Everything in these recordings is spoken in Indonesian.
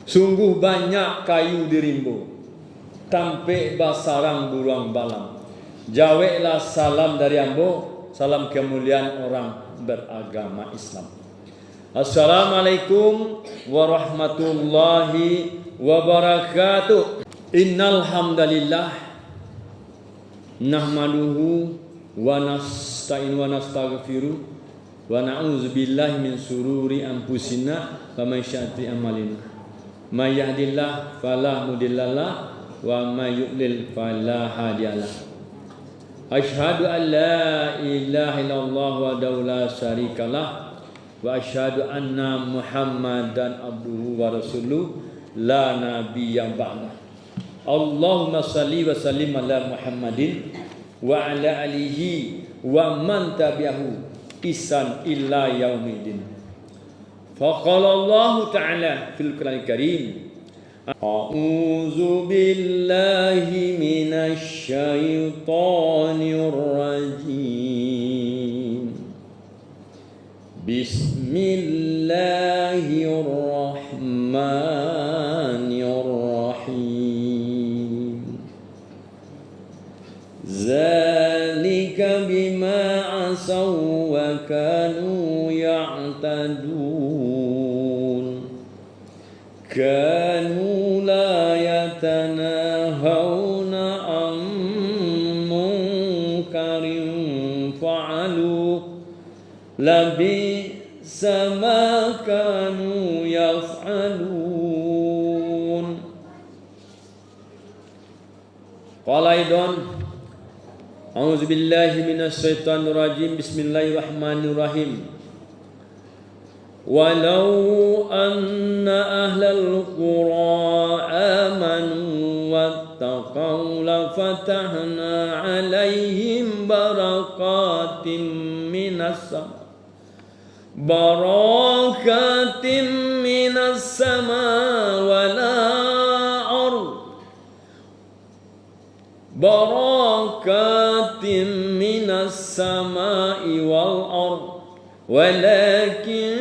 Sungguh banyak kayu dirimbo, tampe basarang buruang balam. Jaweklah salam dari ambo, salam kemuliaan orang beragama Islam. Assalamualaikum warahmatullahi wabarakatuh. Innal hamdalillah nahmaduhu wa nasta'inu wa nastaghfiruh wa na'udzu billahi min sururi anfusina wa min syarri amalina. May yahdihillahu fala mudhillalah wa may yudlil fala hadiyalah. Asyhadu an la ilaha illallah wahdahu la syarikalah wa asyhadu anna Muhammadan abduhu wa rasuluh la nabiyya ba'dah. Allahumma shalli wa sallim ala Muhammadin wa ala alihi wa man tabi'ahu ihsan illa yaumidin. Faqala Allah Ta'ala fil Qur'anil Karim, A'udzu billahi minasy syaithanir rajim. Bismillahirrahmanirrahim. Zalika bima asaw wa kanu ya'tadun. Kanu la yatanahawna an munkarin fa'alu labisa ma kanu yaf'alun. Qala aidan a'udzu billahi minasy syaithanir rajim. Bismillahirrahmanirrahim. Walau anna ahlal qura amanu wattaqaw la fatahna alaihim barakatim minas sama wal ard. Barakatim minas samai wal ard walakin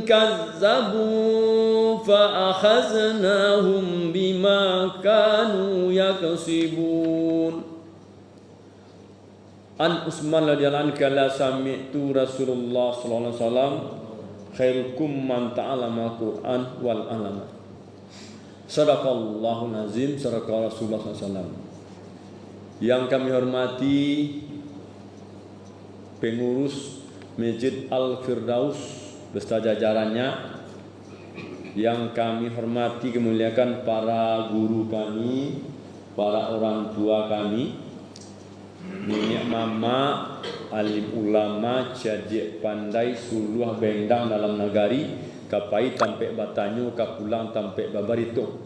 kazzabu fa akhaznahum bima kanu yaksibun. An Utsman radhiyallahu anhu kala sami'tu Rasulullah sallallahu alaihi wasallam khairukum man ta'allama Qur'an wal 'allama. Sadaqallahul azim, sadaqa Rasulullah sallallahu alaihi wasallam. Yang kami hormati pengurus Masjid Al-Firdaus beserta jajarannya, yang kami hormati kemuliakan para guru kami, para orang tua kami, nenek mama, alim ulama, jadi pandai suluh bendang dalam nagari, kapai tampe batanyo, kapulang tampe babarito.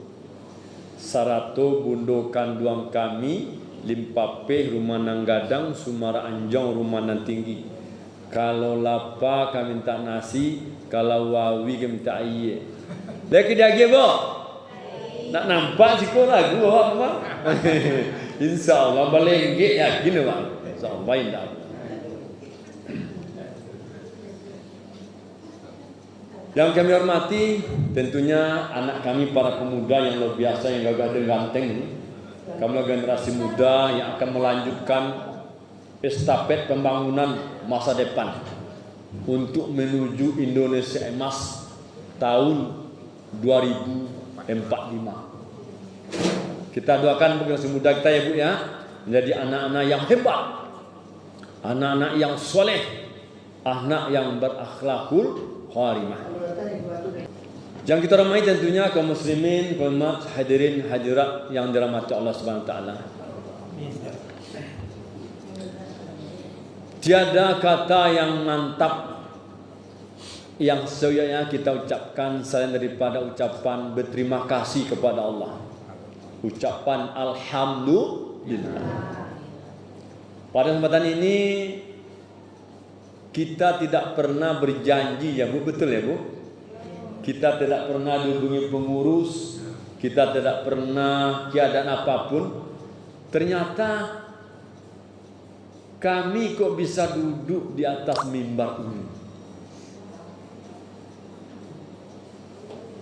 Sarato bundokan duang kami, limpape rumah nanggadang, sumara anjong rumah nan tinggi. Kalau lapa kami minta nasi, kalau wawi kami minta iye. Lagi dia bo, nak nampak siko lagu apa? Insya Allah balengge yakin bang. Insya Allah indah. Yang kami hormati tentunya anak kami para pemuda yang luar biasa, yang gagah dan ganteng ini. Kami generasi muda yang akan melanjutkan estafet pembangunan masa depan untuk menuju Indonesia emas tahun 2045. Kita doakan generasi muda kita ya Bu ya, menjadi anak-anak yang hebat, anak-anak yang soleh, anak yang berakhlakul karimah. Yang kita ramai tentunya kaum muslimin, kaum hadirin hadirat yang dirahmati Allah Subhanahu wa taala. Tiada kata yang mantap yang seyogyanya kita ucapkan selain daripada ucapan berterima kasih kepada Allah. Ucapan alhamdulillah. Pada kesempatan ini kita tidak pernah berjanji ya Bu, betul ya Bu? Kita tidak pernah dihubungi pengurus, kita tidak pernah keadaan apapun. Ternyata kami kok bisa duduk di atas mimbar ini.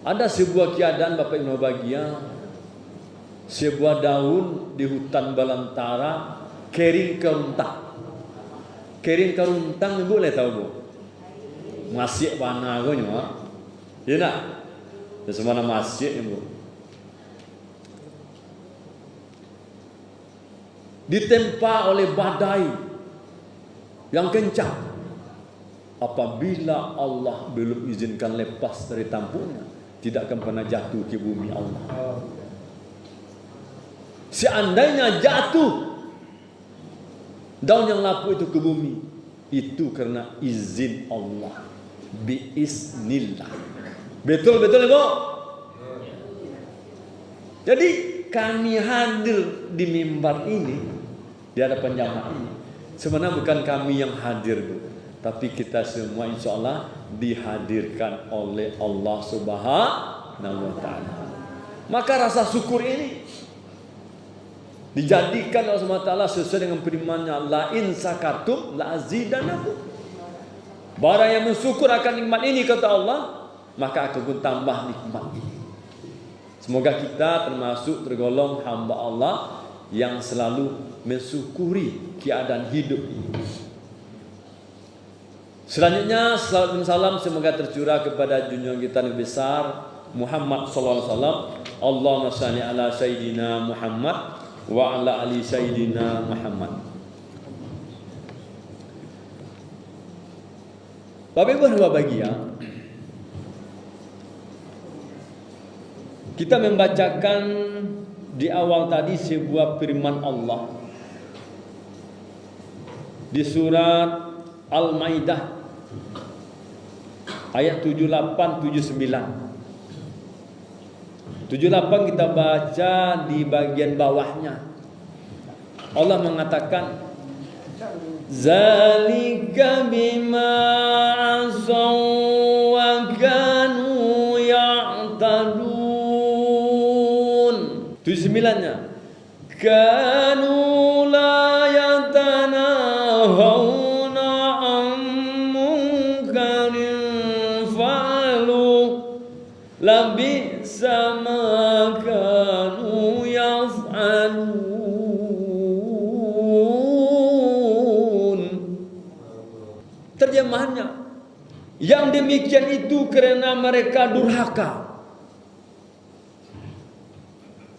Ada sebuah keadaan Bapak Ibu bahagia, sebuah daun di hutan belantara kering keruntang. Kering keruntang Ibu boleh tahu Bu? Masih panah go nyo. Ya nak? Semana masih Ibu. Ditempa oleh badai yang kencang. Apabila Allah belum izinkan lepas dari tampungnya, tidak akan pernah jatuh ke bumi Allah. Seandainya jatuh daun yang lapu itu ke bumi, itu karena izin Allah. Biiznillah. Betul-betul Ibu? Jadi kami hadir di mimbar ini, di hadapan jamaah ini, sebenarnya bukan kami yang hadir Bu, tapi kita semua insya Allah dihadirkan oleh Allah Subhanahu wa Ta'ala. Maka rasa syukur ini dijadikan oleh Allah Ta'ala sesuai dengan firman-Nya, la in sakartum la azidanakum. Barang yang mensyukur akan nikmat ini kata Allah, maka aku pun tambah nikmat ini. Semoga kita termasuk tergolong hamba Allah yang selalu mensyukuri keadaan hidup ini. Selanjutnya salawat dan salam semoga tercurah kepada junjungan kita yang besar Muhammad sallallahu alaihi wasallam. Allahumma shalli ala sayyidina Muhammad wa ala ali sayyidina Muhammad. Bapak Ibu dan bahagia, kita membacakan di awal tadi sebuah firman Allah di surat Al-Maidah ayat 78 79. 78 kita baca di bagian bawahnya. Allah mengatakan, zalika bima asaw wa kanu ya'tadun. 79-nya, kanu la yatanahawna an munkarin fa'alu labisa ma kanu yaf'alun. Terjemahannya, yang demikian itu karena mereka durhaka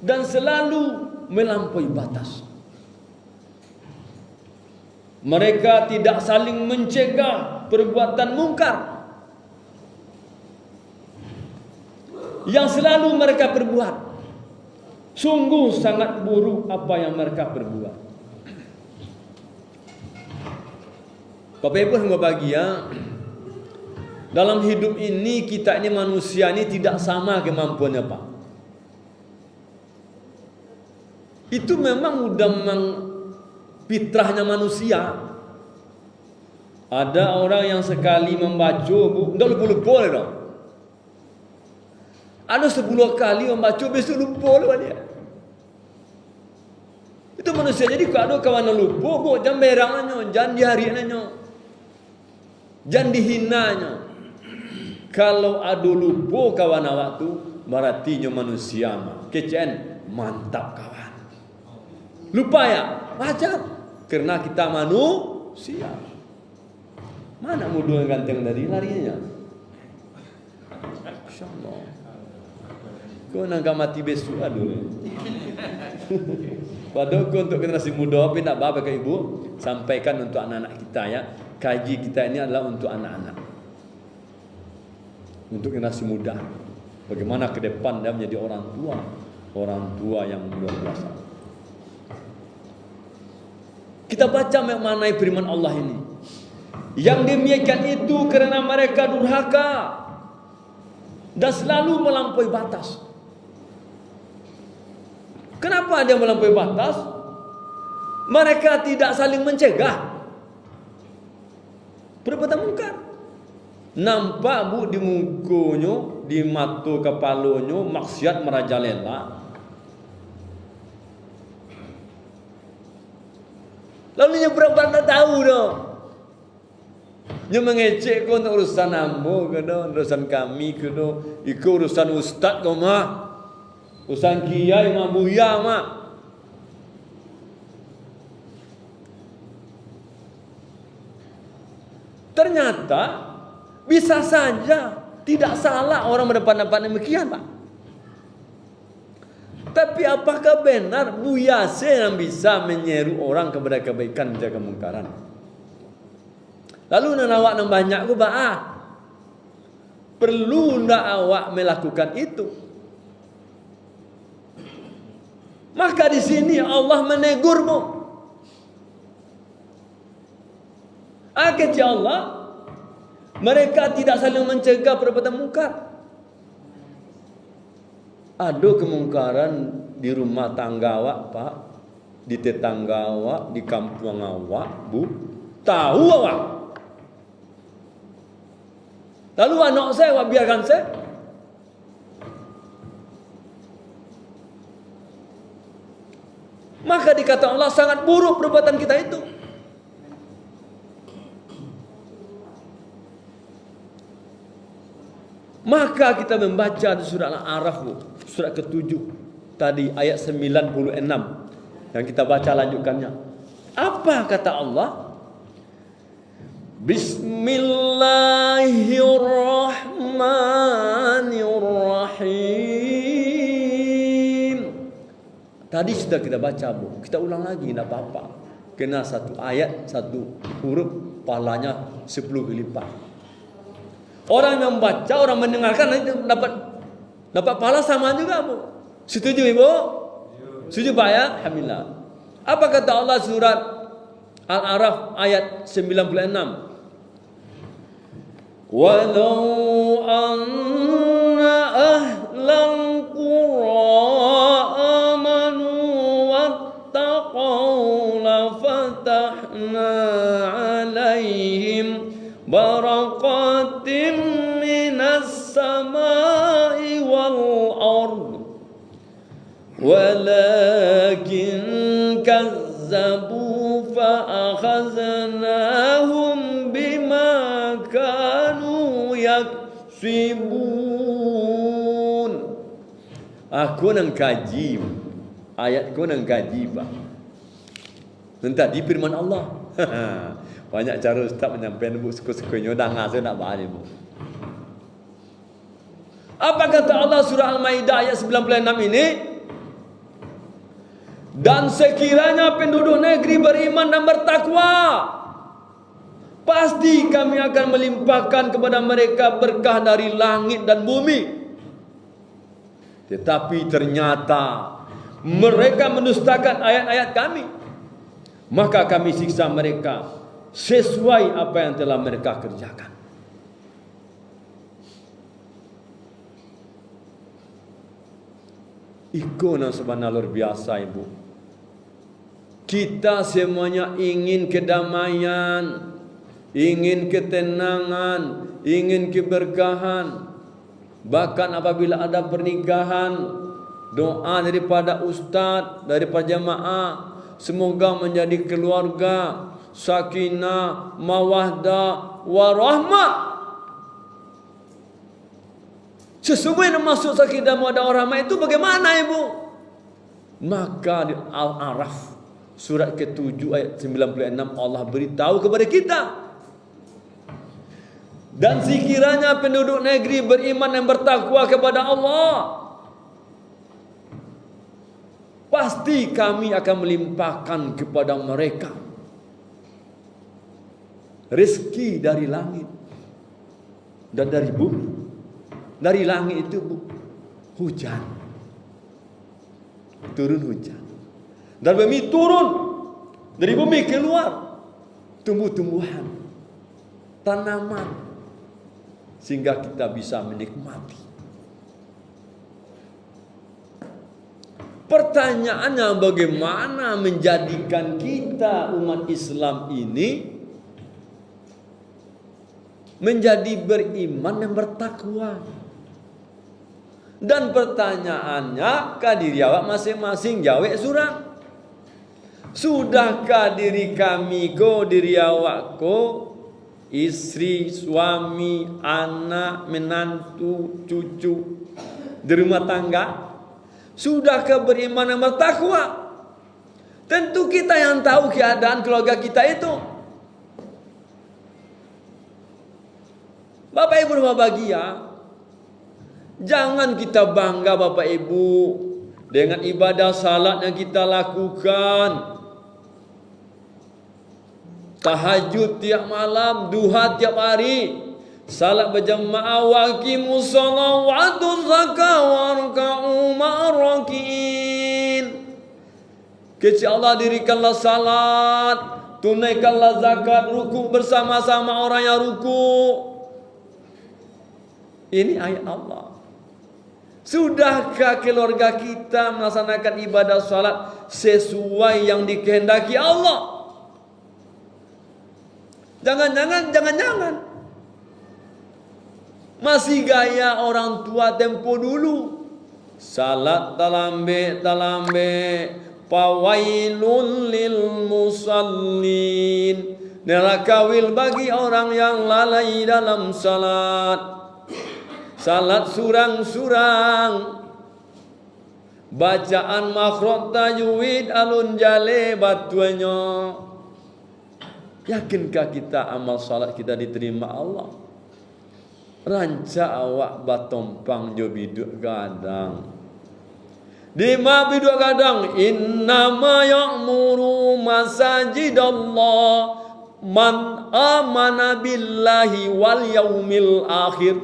dan selalu melampaui batas. Mereka tidak saling mencegah perbuatan mungkar yang selalu mereka perbuat. Sungguh sangat buruk apa yang mereka perbuat. Bapak Ibu yang berbahagia, dalam hidup ini kita ini manusia ini tidak sama kemampuannya Pak. Itu memang udah fitrahnya manusia. Ada orang yang sekali membaca Bu, udah lupa-lupa dong. Ada 10 kali membaca besok lupa lah dia. Itu manusia. Jadi kalau kawan lupa Bu, jangan berangannya, jangan dihariannya, jangan dihinanya. Kalau ada lupa kawan awak tu, berarti manusia mah. Kecen mantap kawan. Lupa ya, wajar. Karena kita manusia. Mana mudah ganteng dari larinya? Insyaallah. Kau nak mati besok aduh. Padahal untuk generasi muda, tapi nak bapak ke ibu sampaikan untuk anak-anak kita ya. Kaji kita ini adalah untuk anak-anak, untuk generasi muda. Bagaimana ke depan dia menjadi orang tua yang luar biasa. Kita baca mengenai firman Allah ini. Yang demikian itu karena mereka durhaka dan selalu melampaui batas. Kenapa dia melampaui batas? Mereka tidak saling mencegah perbuatan mungkar. Nampak Bu di mukonyo, di mata kepalonyo maksiat merajalela. Lalu dia berapa tak tahu dah. Nya mengecek ko untuk urusan ambo kedo, urusan kami kedo, iku urusan ustaz ko mah. Urusan kiai mah buya mah. Ternyata bisa saja tidak salah orang berpendapat demikian, Pak. Tapi apakah benar Buya yang bisa menyeru orang kepada kebaikan menjaga kemungkaran? Lalu awak nang banyak ku perlu ndak awak melakukan itu? Maka di sini Allah menegurmu. Kata Allah, mereka tidak saling mencegah perbuatan mungkar. Ada kemungkaran di rumah tangga awak, Pak, di tetangga awak, di kampung awak, Bu, tahu awak. Lalu anak saya awak biarkan saya. Maka dikata Allah sangat buruk perbuatan kita itu. Maka kita membaca di surah Al-A'raf, surat ke-7 tadi ayat 96 yang kita baca lanjutkannya. Apa kata Allah? Bismillahirrahmanirrahim. Tadi sudah kita baca, Bu. Kita ulang lagi, tidak apa-apa. Kena satu ayat, satu huruf, pahalanya 10 kali lipat. Orang yang baca, orang mendengarkan nanti dapat pahala sama juga, Bu. Setuju, Ibu? Setuju, Pak ya? Alhamdulillah. Apa kata Allah surat Al-A'raf ayat 96? Walau anna ahlal qura amanu wattaqaw lafatahna alaihim barakatim minas samai wal ard walakin kazzabu fa akhaznahum bima kanu yaksibun. Aku nang kaji ayatku nang kaji, Pak. Tadi firman Allah. Banyak cara ustaz menyampaikan, Bu, suku-sukunya dah ngasa nak balik, Bu. Apa kata Allah surah Al-Maidah ayat 96 ini? Dan sekiranya penduduk negeri beriman dan bertakwa, pasti kami akan melimpahkan kepada mereka berkah dari langit dan bumi. Tetapi ternyata mereka mendustakan ayat-ayat kami, maka kami siksa mereka sesuai apa yang telah mereka kerjakan. Ikon yang sebenarnya luar biasa, Ibu. Kita semuanya ingin kedamaian, ingin ketenangan, ingin keberkahan. Bahkan apabila ada pernikahan, doa daripada ustaz, daripada jamaah, semoga menjadi keluarga sakinah, mawaddah, warahmah. Sesungguhnya maksud sakinah, mawaddah, warahmah itu bagaimana, Ibu? Maka di Al-A'raf surat ke-7 ayat 96 Allah beritahu kepada kita. Dan sekiranya penduduk negeri beriman dan bertakwa kepada Allah, pasti kami akan melimpahkan kepada mereka rezeki dari langit dan dari bumi. Dari langit itu, Bu, hujan, turun hujan. Dan bumi turun, dari bumi keluar tumbuh-tumbuhan, tanaman, sehingga kita bisa menikmati. Pertanyaannya, bagaimana menjadikan kita umat Islam ini menjadi beriman dan bertakwa? Dan pertanyaannya, kadiri awak masing-masing jawab surah. Sudahkah diri kami ko, diri awak ko istri, suami, anak, menantu, cucu di rumah tangga, sudahkah beriman dan bertakwa? Tentu kita yang tahu keadaan keluarga kita itu. Bapak Ibu rumah bahagia, jangan kita bangga Bapak Ibu dengan ibadah salat yang kita lakukan. Tahajud tiap malam, duha tiap hari, salat berjamaah, waqimus shalah wa atuz zakah warka'u ma'ar rakiin. Kecil Allah, dirikanlah salat, tunaikanlah zakat, ruku bersama-sama orang yang ruku. Ini ayat Allah. Sudahkah keluarga kita melaksanakan ibadah salat sesuai yang dikehendaki Allah? Jangan-jangan masih gaya orang tua tempo dulu. Salat talambe fawailul lil musallin. Neraka wil bagi orang yang lalai dalam salat. Salat surang-surang, bacaan makhraj tajwid alun jale batuannya. Yakinkah kita amal salat kita diterima Allah? Ranca awak batompang jo biduk gadang. Di ma biduk gadang, innama ya'muru masajidallah man amana billahi wal yaumil akhir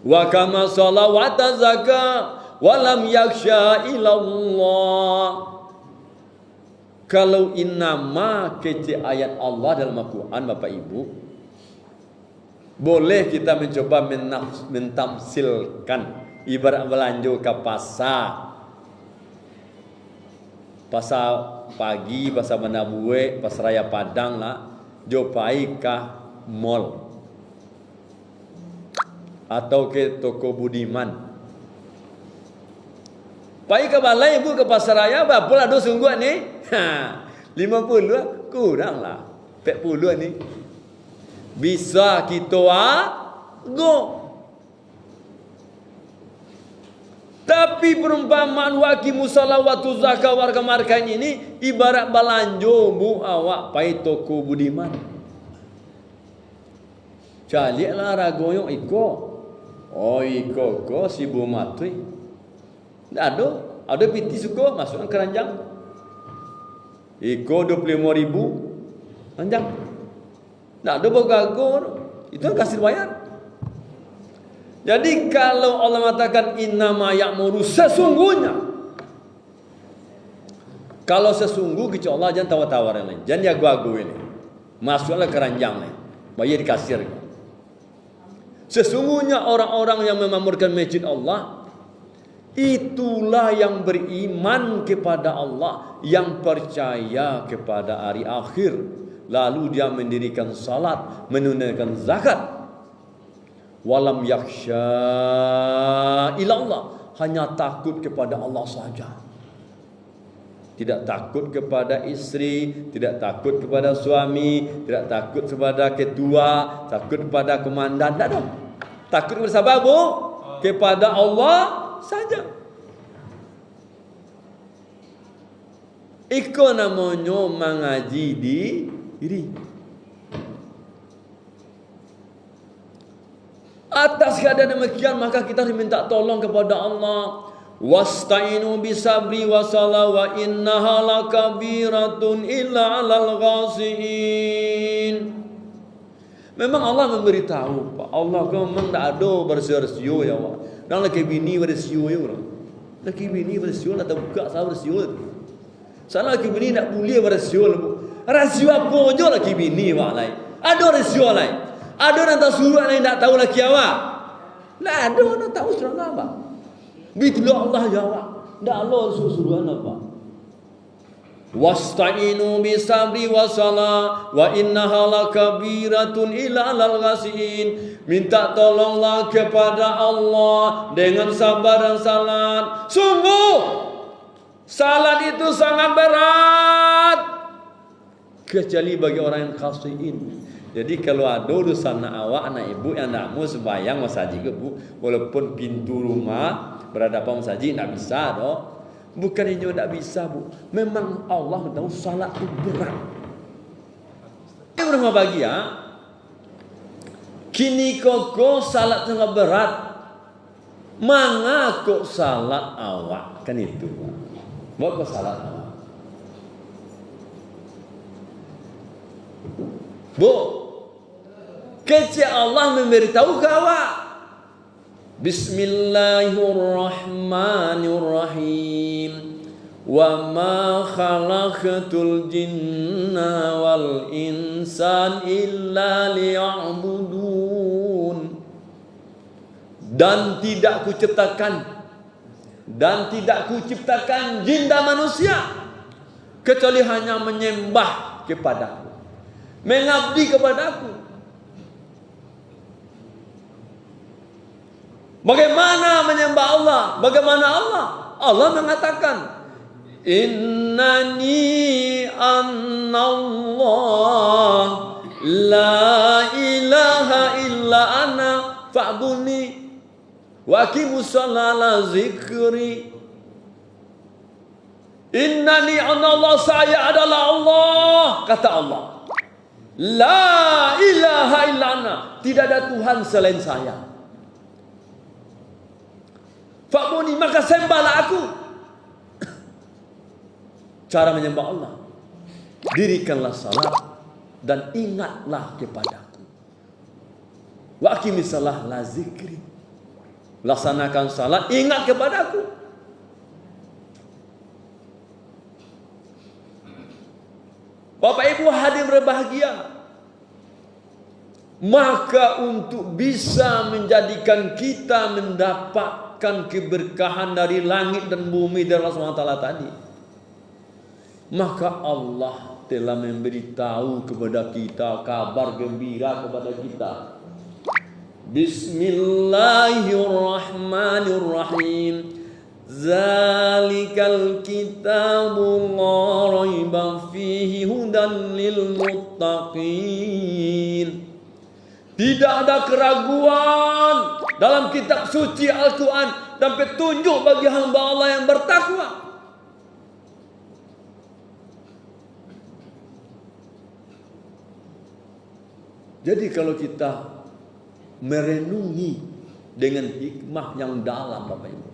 wa kama salawata zakah wa lam yakhsha ilallah. Kalau innama kece ayat Allah dalam Al-Quran Bapak Ibu, boleh kita mencoba mentamsilkan ibarat belanja ke pasar pagi, pasar Manabue, pasar Raya Padang lah, jopai ke mall atau ke toko Budiman. Pai ke balai ibu ke pasar raya berapa lah do sungguh ni? 50 kurang lah. 40 ni. Bisa kita go. Tapi perumpamaan waqimus shalah wa atuz zakah warga markan ini ibarat balanjo bu awak pai toko Budiman. Calilah ragoyo iko. Oh iko ko si bu matui. Ada piti suko masukkan keranjang. Iko 25.000 keranjang. Tak ada bagagor, itu kasih bayar. Jadi kalau Allah mengatakan innama ya'muru, sesungguhnya, kalau sesungguh kecuali Allah jangan tawar-tawar yang lain, jangan jago-jago ini. Masuklah keranjang lain, bayar di kasir. Sesungguhnya orang-orang yang memamurkan masjid Allah, itulah yang beriman kepada Allah, yang percaya kepada hari akhir, lalu dia mendirikan salat, menunaikan zakat. Walam yakhsha ilallah, hanya takut kepada Allah saja. Tidak takut kepada istri, tidak takut kepada suami, tidak takut kepada ketua, takut kepada komandan, tidak dong. Takut bersama Bu kepada Allah saja. Iko namanya mengaji diri. Atas keadaan demikian maka kita diminta tolong kepada Allah. Wasta'inu bisabri wasalah wa innaha lakabiratun illa 'alal ghasiin. Memang Allah memberitahu, Pak. Allah memang tak ada bersio-sio ya, Pak. Dan laki bini bersio ya, orang. Laki bini bersio nak buka sah bersio. Salah laki bini nak boleh bersio lah, Bu. Rasio apa je laki bini, Pak, lain. Ada rasio lain. Ada orang tak suruh lain tak tahu laki awak. Lah ada orang tahu suruh apa. Bitullah Allah jawab. Tak Allah suruh apa. Wasta'inu bisabri wasalah wa innaha lakabiratun illa 'alal ghasiin. Minta tolonglah kepada Allah dengan sabar dan salat. Sungguh salat itu sangat berat kecuali bagi orang yang khasiin. Jadi kalau ada urusan awak anak ibu yang nak mau sembahyang masaji ke bu, walaupun pintu rumah berhadapan masaji tak bisa doh. Bukan hanya tak bisa bu, memang Allah tahu salat itu berat. Yang rumah bahagia, kini koko salat sangat berat. Manga kok salat awak kan itu. Buat kok salat awak. Bu, kecil Allah memberitahu ke awak. Bismillahirrahmanirrahim. Wa ma khalaqatul jinna wal insan illa liya'budun. Dan tidak kuciptakan jin dan manusia kecuali hanya menyembah kepadaku, mengabdi kepadaku. Bagaimana menyembah Allah? Bagaimana Allah? Allah mengatakan, Innani annallah la ilaha illa ana fa'budni wa aqimus sholata zikri. Innani anallah, saya adalah Allah, kata Allah. La ilaha illa ana, tidak ada Tuhan selain saya. Fa'budni, maka sembahlah aku. Cara menyembah Allah, dirikanlah salat dan ingatlah kepadaku. Wa aqimis sholata zikri, laksanakan salat, ingat kepadaku. Bapak Ibu hadirin berbahagia, maka untuk bisa menjadikan kita mendapatkan keberkahan dari langit dan bumi dari Allah SWT tadi, maka Allah telah memberitahu kepada kita kabar gembira kepada kita. Bismillahirrahmanirrahim. Zalikal kitabu la raiba fihi hudan lil muttaqin. Tidak ada keraguan dalam kitab suci Al-Quran dan petunjuk bagi hamba Allah yang bertakwa. Jadi kalau kita merenungi dengan hikmah yang dalam, Bapak Ibu,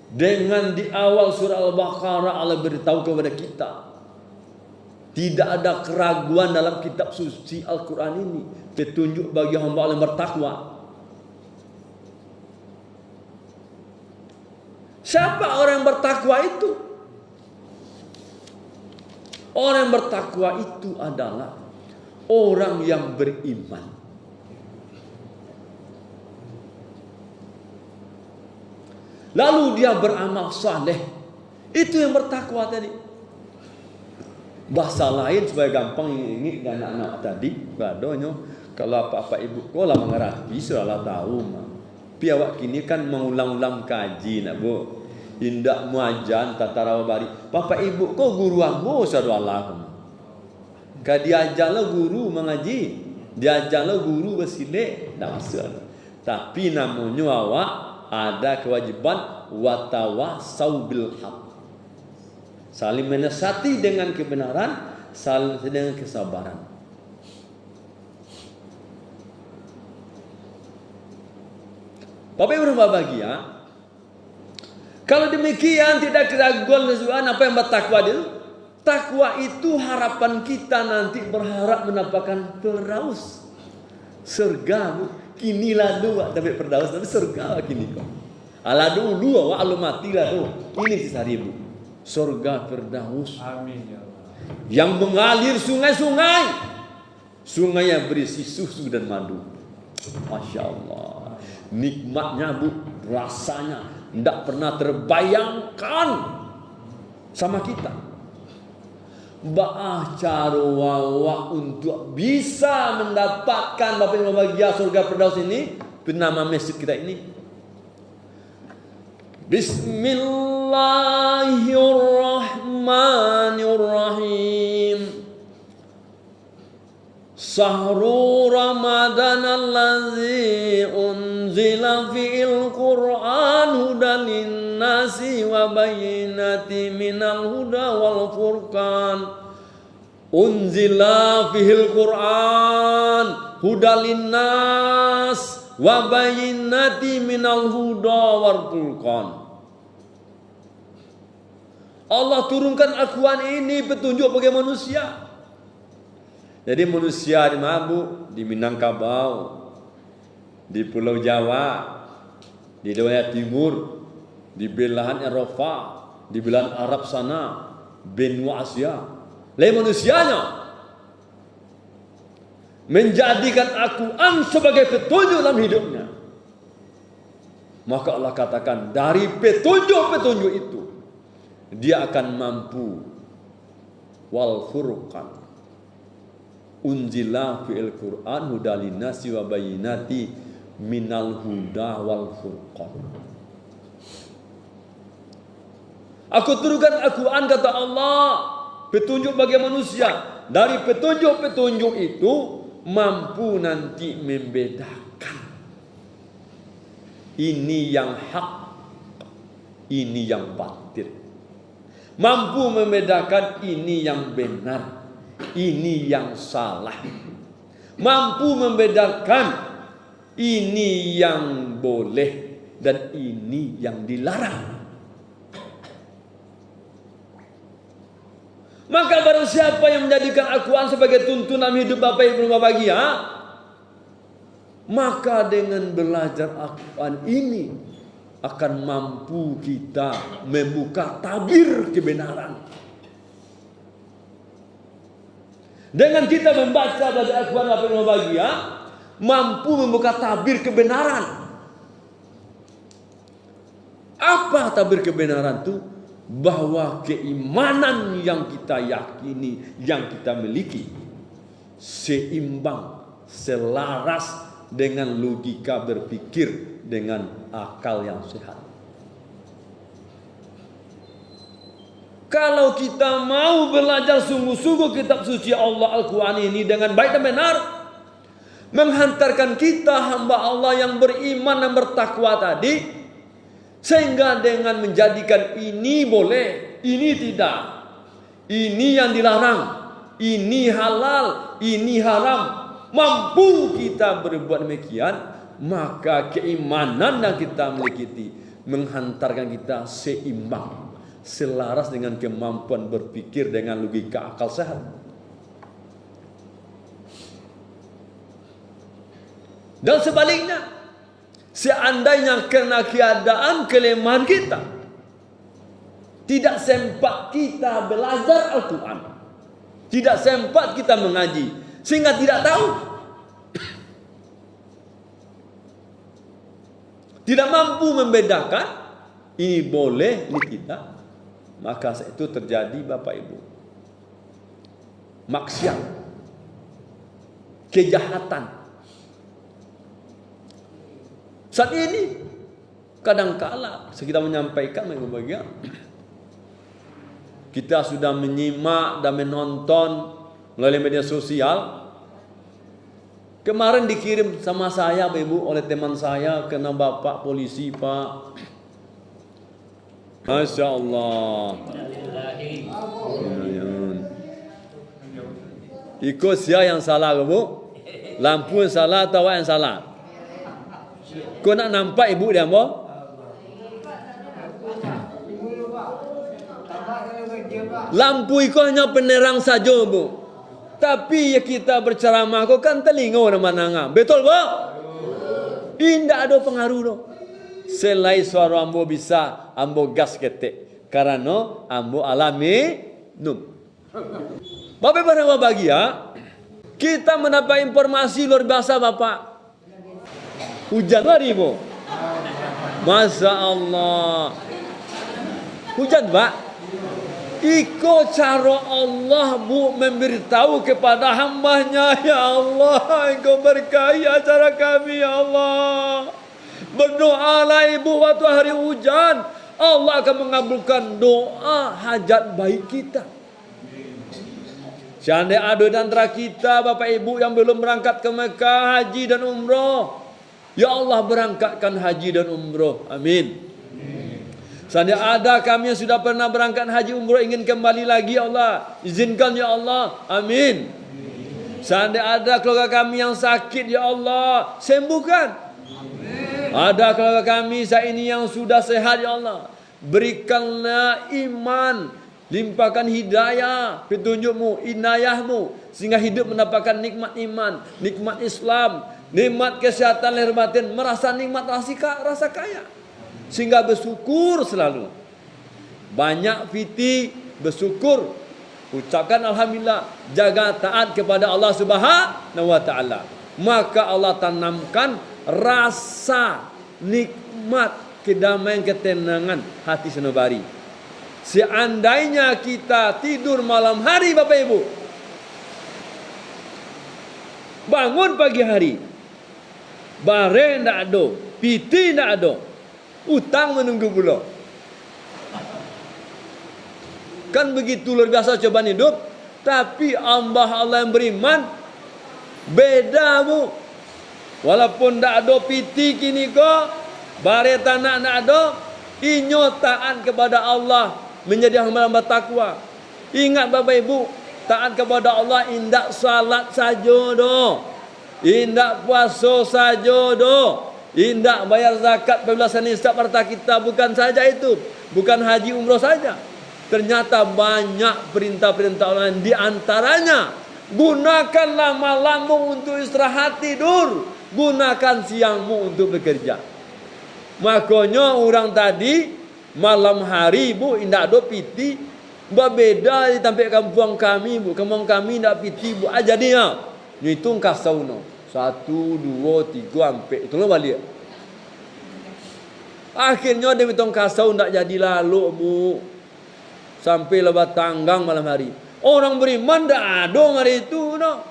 dengan di awal surah Al-Baqarah Allah beritahu kepada kita, tidak ada keraguan dalam kitab suci Al-Quran ini, petunjuk bagi hamba Allah yang bertakwa. Siapa orang yang bertakwa itu? Orang yang bertakwa itu adalah orang yang beriman. Lalu dia beramal saleh. Itu yang bertakwa tadi. Bahasa lain supaya gampang ini dan anak-anak tadi, badonyo kalau apa-apa ibu kau lah mengerti sudah tahu mah. Piawak kini kan mengulang-ulang kaji nak bu. Indak muajan tata rawabari. Bapak ibu kau guru ambo sadwalah. Kadiajalah guru mengaji, diajalah guru bersile, tak masalah. Tapi namanya awak ada kewajiban watawasau bil haq. Saling menasihati dengan kebenaran, saling dengan kesabaran. Bapak Ibu berbahagia, kalau demikian tidak keraguan kesukaan apa yang bertakwa itu. Takwa itu harapan kita nanti berharap mendapatkan firdaus, surga. Kini lah dua tapi firdaus, tapi surga kini kok. Ala dulu wa alu mati lah tuh. Ini sisa ribu. Surga firdaus. Amin ya Allah. Yang mengalir sungai-sungai. Sungai yang berisi susu dan madu. Masya Allah. Nikmatnya bu, rasanya tidak pernah terbayangkan sama kita. Ba'ah carwawa untuk bisa mendapatkan Bapak Ibu bahagia surga firdaus ini, bernama masjid kita ini. Bismillahirrahmanirrahim. Sahru Ramadan allazi unzila fi'il Qur'an hudan linnasi wa bayyinati minal huda wal furqan. Unzila fi'il Qur'an hudan linnas wa bayyinati minal huda wal furqan. Allah turunkan Al-Quran ini petunjuk bagi manusia. Jadi manusia di Mabu, di Minangkabau, di Pulau Jawa, di wilayah timur, di belahan Eropa, di belahan Arab sana, benua Asia. Lain manusianya menjadikan Al-Quran sebagai petunjuk dalam hidupnya. Maka Allah katakan dari petunjuk-petunjuk itu dia akan mampu wal furqan. Unzila fi'il Qur'an hudalin nasi wa bayyinati minal huda wal furqan. Aku turunkan Al-Quran kata Allah, petunjuk bagi manusia. Dari petunjuk-petunjuk itu mampu nanti membedakan ini yang hak, ini yang batil. Mampu membedakan ini yang benar, ini yang salah. Mampu membedakan ini yang boleh dan ini yang dilarang. Maka barang siapa yang menjadikan Al-Quran sebagai tuntunan hidup Bapak Ibu bahagia, maka dengan belajar Al-Quran ini akan mampu kita membuka tabir kebenaran. Dengan kita membaca Al-Quran Bapak Ibu bahagia, mampu membuka tabir kebenaran. Apa tabir kebenaran itu? Bahwa keimanan yang kita yakini, yang kita miliki seimbang, selaras dengan logika berpikir, dengan akal yang sehat. Kalau kita mau belajar sungguh-sungguh kitab suci Allah Al-Quran ini dengan baik dan benar, menghantarkan kita hamba Allah yang beriman dan bertakwa tadi, sehingga dengan menjadikan ini boleh, ini tidak, ini yang dilarang, ini halal, ini haram, mampu kita berbuat demikian, maka keimanan yang kita miliki menghantarkan kita seimbang, selaras dengan kemampuan berpikir dengan logika akal sehat. Dan sebaliknya, seandainya karena keadaan kelemahan kita, tidak sempat kita belajar Al-Quran, tidak sempat kita mengaji, sehingga tidak tahu, tidak mampu membedakan ini boleh, ini tidak, maka itu terjadi Bapak Ibu maksiat, kejahatan. Saat ini kadangkala kita menyampaikan bahagia, kita sudah menyimak dan menonton melalui media sosial. Kemarin dikirim sama saya Bapak Ibu oleh teman saya, kena Bapak polisi Pak. Masya Allah. Ikut siapa yang salah Bu? Lampu yang salah atau yang salah? Kau nak nampak ibu dia apa? Lampu itu hanya penerang saja Bu. Tapi ya kita berceramah kau kan telinga nama-nama. Betul Bu? Tidak ada pengaruh no. Selain suara ambo bisa ambo gas ketek. Karena ambo alami num. Bapak Ibu bahagia, kita mendapat informasi luar biasa Bapak. Hujan hari Bu. Masya Allah. Hujan Pak. Iko cara Allah Bu memberitahu kepada hambanya. Ya Allah, Engkau berkahi acara kami ya Allah. Berdoalah Ibu waktu hari hujan. Allah akan mengabulkan doa hajat baik kita. Seandainya ada di antara kita Bapak Ibu yang belum berangkat ke Mekah haji dan umrah, ya Allah berangkatkan haji dan umrah. Amin. Seandainya ada kami yang sudah pernah berangkat haji umrah ingin kembali lagi, ya Allah izinkan ya Allah. Amin. Seandainya ada keluarga kami yang sakit, ya Allah sembuhkan. Ada keluarga kami saat ini yang sudah sehat, ya Allah berikanlah iman, limpahkan hidayah, petunjukmu, inayahmu, sehingga hidup mendapatkan nikmat iman, nikmat Islam, nikmat kesehatan lahir batin, merasa nikmat rasa kaya, sehingga bersyukur selalu. Banyak fiti bersyukur, ucapkan alhamdulillah, jaga taat kepada Allah Subhanahu wa taala. Maka Allah tanamkan rasa nikmat, kedamaian, ketenangan hati sanubari. Seandainya kita tidur malam hari Bapak Ibu, bangun pagi hari, bareng tak ada, piti tak ada, utang menunggu pula. Kan begitu luar biasa cobaan hidup. Tapi hamba Allah yang beriman beda bu. Walaupun tak ada piti kini ko, bare tanah tak ada, inyo taat kepada Allah, menjadi hamba takwa. Ingat Bapak Ibu, taat kepada Allah indak salat saja doh, indak puasa saja doh, indak bayar zakat 12 nisab harta kita, bukan saja itu, bukan haji umrah saja. Ternyata banyak perintah-perintah Allah, di antaranya gunakanlah malammu untuk istirahat tidur, gunakan siangmu untuk bekerja. Makanya orang tadi malam hari bu indak ada piti, berbeda di tempat kampung kami bu, kampung kami indak piti bu. Jadinya ngitung kasau no 1, 2, 3 sampai itulah balik. Akhirnya dia hitung kasau ndak jadi lalu bu, sampai lebat tanggang malam hari. Orang beriman ndak ada hari itu no.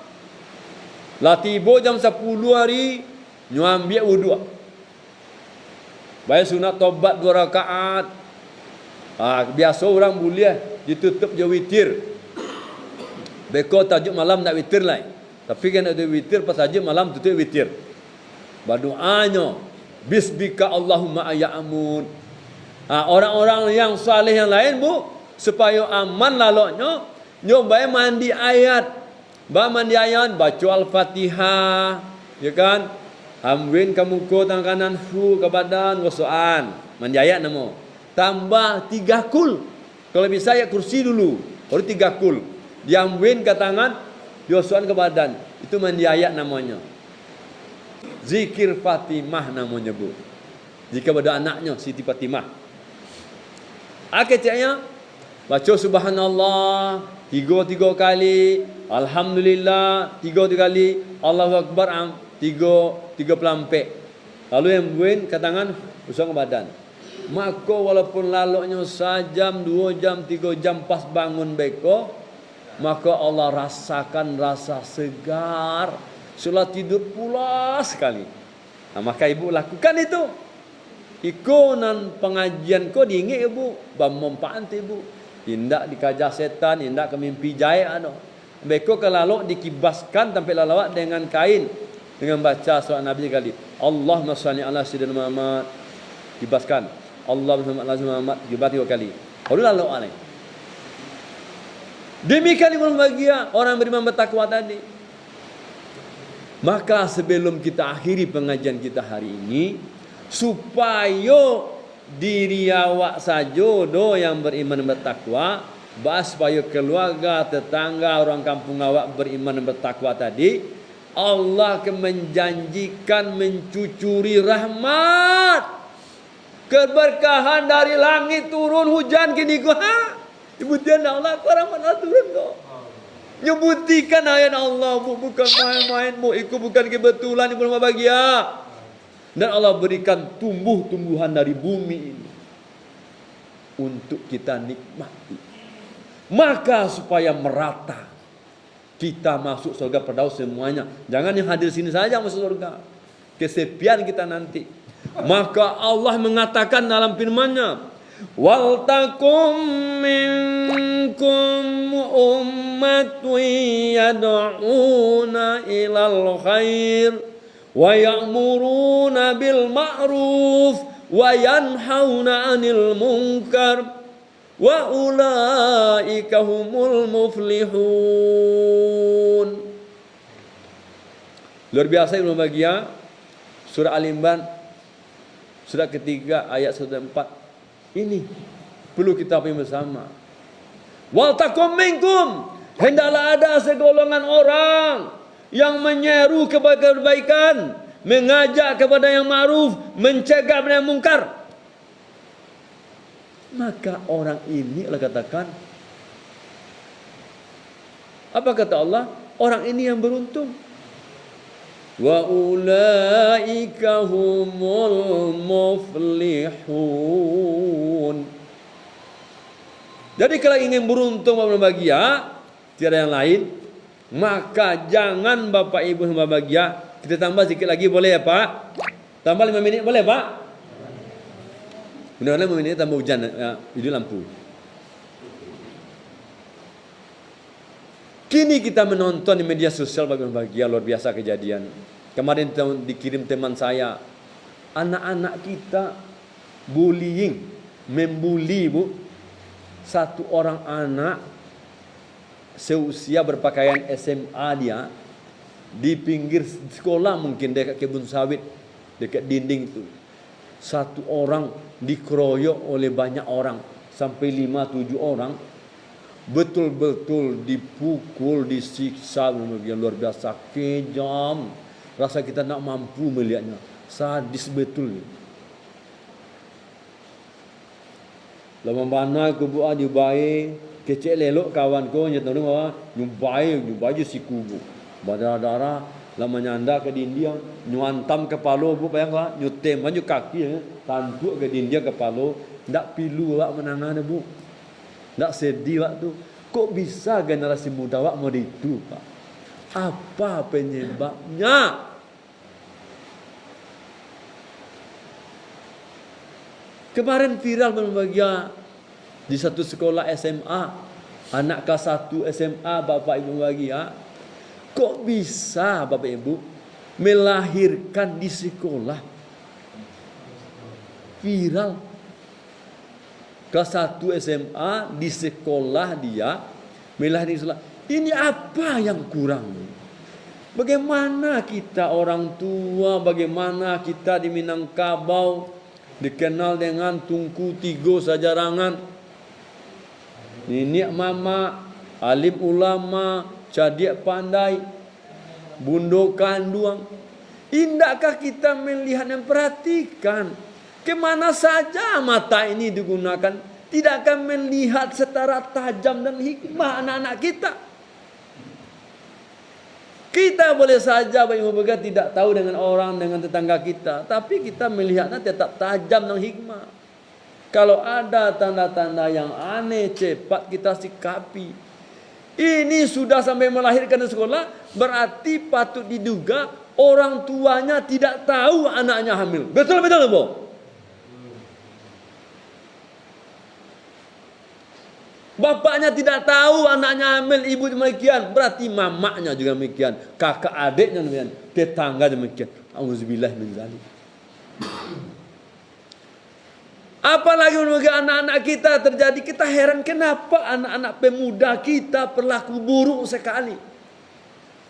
Lah tiba jam 10 hari nyu ambil wudu. Bayar sunat tobat 2 rakaat. Biasa orang boleh ditutup je witir. Beko tajuk malam nak witir lah. Tapi kan ada witir pas tajuk malam tutup witir. Berdoanya bismika Allahumma ayyamun. Orang-orang yang saleh yang lain bu, supaya aman laloknya, nyoba mandi ayat. Mandi ayat, baca Al-Fatihah, ya kan? Hamwin kamu ko tangan kanan fu ke badan gosoan. Mandi ayat nama. Tambah 3 kul. Kalau bisa ya kursi dulu. Baru 3 kul. Diamwin ke tangan, gosoan ke badan. Itu mandi ayat namanya. Zikir Fatimah namanya bu. Jika ada anaknya Siti Fatimah. Akhirnya baca subhanallah 3 kali, alhamdulillah 3 kali, Allahu akbar 3 pelampek. Lalu yang buin ke tangan, usang ke badan. Maka walaupun laloknya sejam, 2 jam, 3 jam pas bangun beko, maka Allah rasakan rasa segar, setelah tidur pulas sekali. Maka ibu lakukan itu. Ikonan pengajian ko diingat ibu, bermanfaat ibu. Indak dikajah setan, indak ke mimpi jaya ano. Beko kalau dikibaskan sampai lalawat dengan kain, dengan baca surah Nabi kali. Allahumma shalli ala sayyidina Muhammad. Kibaskan. Allahumma shalli ala Muhammad. Kibas 3 kali. Baru lalu alai. Demikian iman bahagia orang beriman bertakwa tadi. Maka sebelum kita akhiri pengajian kita hari ini, supaya diri awak saja do yang beriman bertakwa, supaya keluarga, tetangga, orang kampung awak beriman bertakwa tadi, Allah akan menjanjikan mencucuri rahmat, keberkahan dari langit turun hujan kini ko. Ibutan Allah ko rahmat Allah turun ko. Nyebutikan ayat Allah bu, bukan main-main bu, itu bukan kebetulan ibu rumah bahagia. Dan Allah berikan tumbuh-tumbuhan dari bumi ini untuk kita nikmati. Maka supaya merata kita masuk surga perdaus semuanya. Jangan yang hadir sini saja masuk surga. Kesepian kita nanti. Maka Allah mengatakan dalam firman-Nya, Wal takum minkum ummatun yad'una ilal khair wa ya'muruna bil ma'ruf wa yanhauna 'anil munkar wa ulaika humul muflihun. Luar biasa Ibnu Bagia, surah Al-Imran, surah ketiga ayat 104. Ini perlu kita pahami bersama. Wal takum minkum, hendaklah ada segolongan orang yang menyeru kepada kebaikan, mengajak kepada yang ma'ruf, mencegah kepada yang mungkar. Maka orang ini Allah katakan, apa kata Allah? Orang ini yang beruntung. Wa ulaika humul muflihun. Jadi kalau ingin beruntung dan bahagia, tiada yang lain, maka jangan Bapak Ibu yang bahagia. Kita tambah sedikit lagi boleh ya Pak? Tambah 5 minit boleh Pak? Mudah-mudahan 5 menit tambah hujan ya, itu lampu. Kini kita menonton di media sosial bahagia luar biasa kejadian. Kemarin dikirim teman saya, anak-anak kita bullying, membuli Bu. Satu orang anak seusia berpakaian SMA dia di pinggir sekolah mungkin dekat kebun sawit, dekat dinding itu. Satu orang dikeroyok oleh banyak orang sampai 5-7 orang. Betul-betul dipukul, disiksa yang luar biasa, kejam. Rasa kita tak mampu melihatnya. Sadis betul. Lama mana aku buat nyubai, kecil lelok kawan ko nyata rumah, nyubai je siku bu. Berdarah-darah, lama nyanda ke dinding, nyuantam kepala bu, bayang lah, nyutem maju kaki, tantuk ke dinding kepala, ndak pilu wak menangan bu. Tak sedih waktu. Kok bisa generasi muda wak mau itu Pak? Apa penyebabnya? Kemarin viral berbahagia di satu sekolah SMA, anak kelas 1 SMA Bapak Ibu bahagia. Kok bisa Bapak Ibu melahirkan di sekolah? Viral. Kelas 1 SMA di sekolah dia melahirkan. Ini apa yang kurang? Bagaimana kita orang tua, bagaimana kita di Minangkabau dikenal dengan tungku tigo sajarangan. Nenek mama, alim ulama, cerdik pandai, bundo kanduang. Indakkah kita melihat dan perhatikan kemana saja mata ini digunakan, tidak akan melihat secara tajam dan hikmah anak-anak kita. Kita boleh saja Bapak Ibu tidak tahu dengan orang, dengan tetangga kita, tapi kita melihatnya tetap tajam dan hikmah. Kalau ada tanda-tanda yang aneh, cepat kita sikapi. Ini sudah sampai melahirkan di sekolah, berarti patut diduga orang tuanya tidak tahu anaknya hamil. Betul-betul Bu? Bapaknya tidak tahu anaknya hamil, ibu demikian, berarti mamaknya juga demikian, kakak adiknya demikian, tetangga demikian. Auzubillah min zalik. Apalagi anak-anak kita terjadi, kita heran kenapa anak-anak pemuda kita berlaku buruk sekali.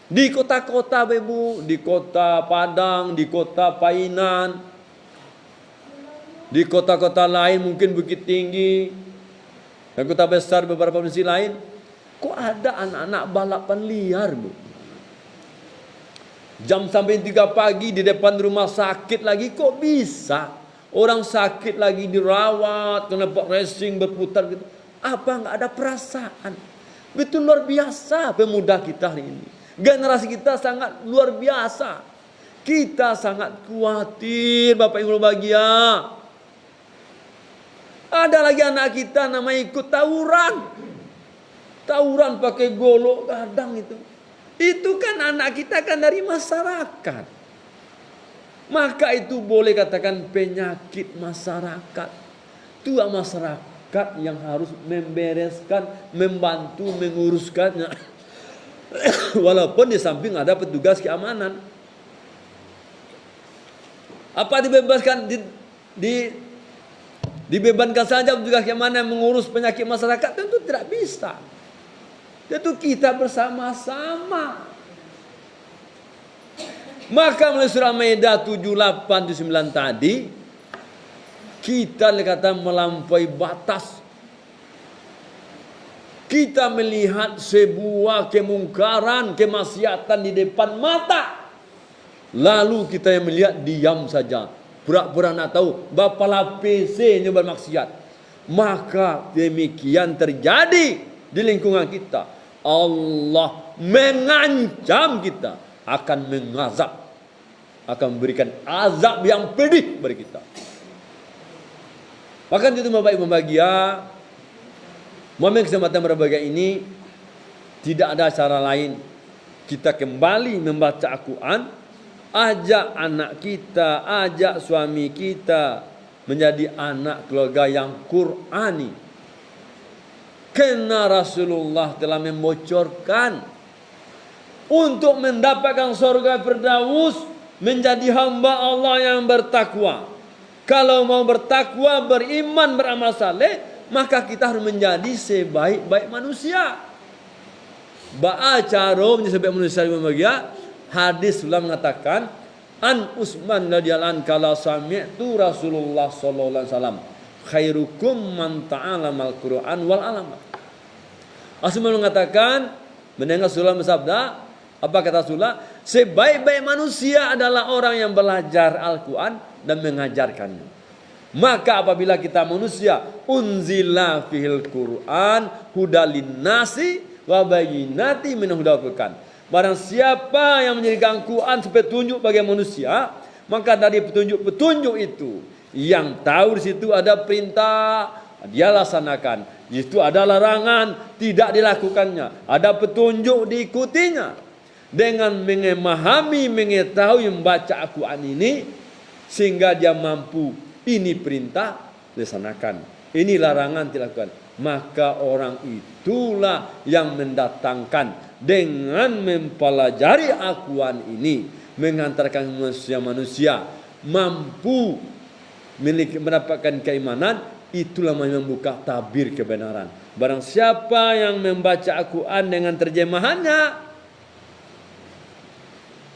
Di kota-kota Ibu, di kota Padang, di kota Painan, di kota-kota lain mungkin Bukit Tinggi, dan kota besar beberapa provinsi lain, kok ada anak-anak balapan liar Bu? Jam sampai 3 pagi di depan rumah sakit lagi, kok bisa? Orang sakit lagi dirawat, kena racing berputar gitu. Apa nggak ada perasaan? Betul luar biasa pemuda kita hari ini. Generasi kita sangat luar biasa. Kita sangat khawatir Bapak Ibu bahagia. Ada lagi anak kita namanya ikut tawuran. Tawuran pakai golok kadang itu. Itu kan anak kita kan dari masyarakat. Maka itu boleh katakan penyakit masyarakat. Itu masyarakat yang harus membereskan, membantu, menguruskannya. Walaupun di samping ada petugas keamanan. Apa dibebaskan dibebankan saja petugas keamanan mengurus penyakit masyarakat? Tentu tidak bisa. Tentu kita bersama-sama. Maka melalui surah Maidah 78 79 tadi, kita kata melampaui batas. Kita melihat sebuah kemungkaran, kemaksiatan di depan mata. Lalu kita yang melihat diam saja. Pura-pura nak tahu. Bapalah PC-nya bermaksiat. Maka demikian terjadi di lingkungan kita. Allah mengancam kita. Akan mengazab. Akan memberikan azab yang pedih bagi kita. Maka itu Bapak Ibu bahagia. Momen kesempatan berbahagia ini. Tidak ada cara lain. Kita kembali membaca Al-Quran. Ajak anak kita, ajak suami kita menjadi anak keluarga yang Qurani. Karena Rasulullah telah membocorkan untuk mendapatkan surga Firdaus menjadi hamba Allah yang bertakwa. Kalau mau bertakwa, beriman, beramal saleh, maka kita harus menjadi sebaik-baik manusia. Baca menjadi sebaik manusia yang bahagia. Hadis sudah mengatakan An Utsman radhiyallahu anhu kala sami'tu Rasulullah sallallahu alaihi wasallam khairukum man ta'alamal Qur'an wal alama. Utsman mengatakan mendengar Rasulullah bersabda, apa kata Rasulullah? Sebaik-baik manusia adalah orang yang belajar Al-Qur'an dan mengajarkannya. Maka apabila kita manusia unzila fihil Qur'an hudalin nasi wa bayyinati min hudal Furqan. Barang siapa yang menjadikan Quran sebagai petunjuk bagi manusia, maka dari petunjuk-petunjuk itu yang tahu di situ ada perintah, dia laksanakan. Di situ ada larangan, tidak dilakukannya. Ada petunjuk, diikutinya. Dengan memahami, mengetahui, membaca Al-Quran ini, sehingga dia mampu, ini perintah, laksanakan. Ini larangan, dilakukan. Maka orang itulah yang mendatangkan dengan mempelajari Al-Quran ini, mengantarkan manusia-manusia mampu mendapatkan keimanan. Itulah yang membuka tabir kebenaran. Barang siapa yang membaca Al-Quran dengan terjemahannya,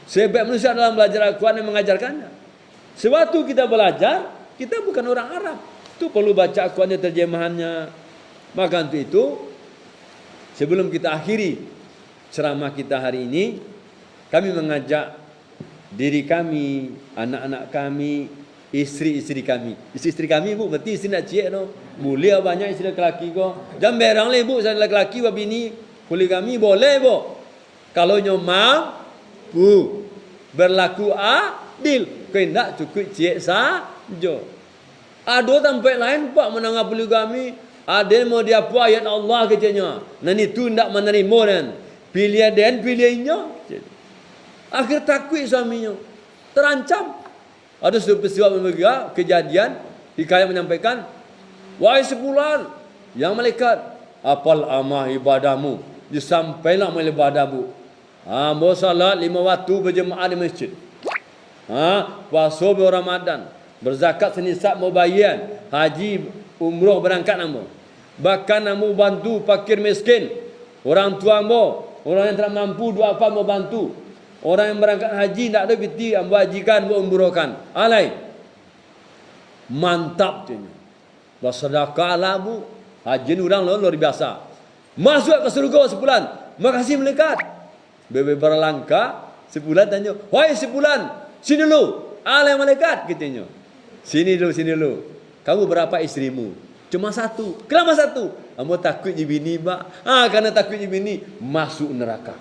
sebaik manusia dalam belajar Al-Quran dan mengajarkannya. Sewaktu kita belajar, kita bukan orang Arab, itu perlu baca Al-Quran dan terjemahannya. Maka untuk itu, sebelum kita akhiri ceramah kita hari ini, kami mengajak diri kami, anak-anak kami, istri-istri kami. Istri-istri kami, bu, berarti istri nak cik no. Boleh banyak istri lelaki ko. Jangan berang le bu, saya lelaki wa bini. Boleh kami boleh bu. Kalau nyomang, bu, berlaku adil. Kau tidak cukup cik saja. Ada tempat lain pak menangah poligami. Ada mau dia apa ayat Allah kecenya. Dan itu tidak menerima dan pilih dan pilihnya. Akhir takut suaminya. Terancam. Ada sebuah peristiwa kejadian. Hikayat menyampaikan. Wahai sebulan. Yang malaikat. Apal amah ibadahmu. Disampailah amal ibadahmu. Mau salat 5 waktu berjemaah di masjid. Puasa Ramadan. Berzakat senisab mau bayan. Haji umroh berangkat namu. Bahkan namu bantu fakir miskin. Orang tua mu. Orang yang tidak mampu dua apa mau bantu. Orang yang berangkat haji tidak ada biti ambo hajikan ambo umrohkan. Alai. Mantap tu. Bersedekahlah bu. Haji orang luar biasa. Masuk ke surga sebulan. Makasih malaikat. Bebe berlangkah sebulan tanya, "Wahai sebulan, sini dulu." Alai malaikat katanya. Sini dulu. Kamu berapa istrimu? Cuma 1. Kenapa 1? Kamu takut je bini, Pak. Karena takut je bini, masuk neraka.